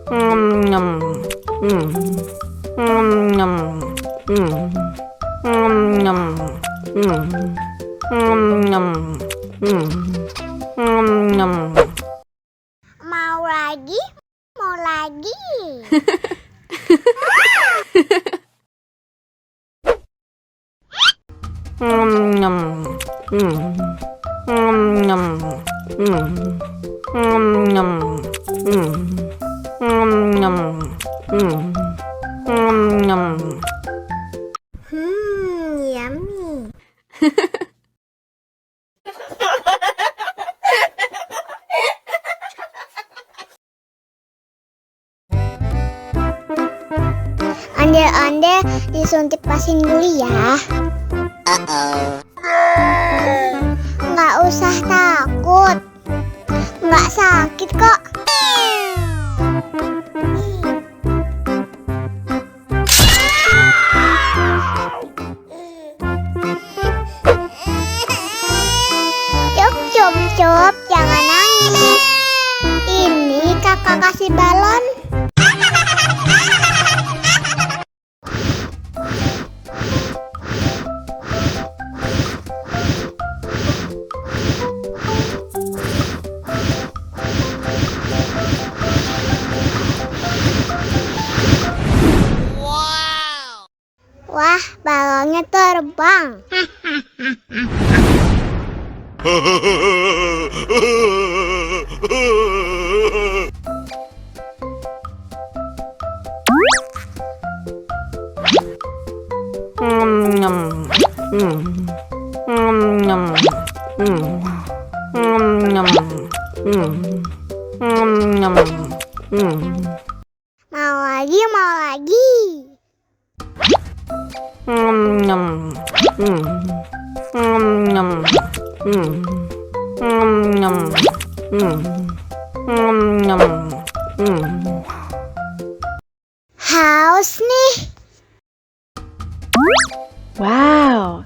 Nyam. Nyam. Nyam. Nyam. Nyam. Mau lagi? Mau lagi? Nyam. Nyam. Nyam. Nyam. Nyam. Yummy. Ondel-ondel disuntik vaksin dulu ya. Nggak usah takut, nggak sakit kok. Cup, jangan nangis. Ini kakak kasih balon. Wah, balonnya terbang. Mau lagi, mau lagi. Haus nih. Wow.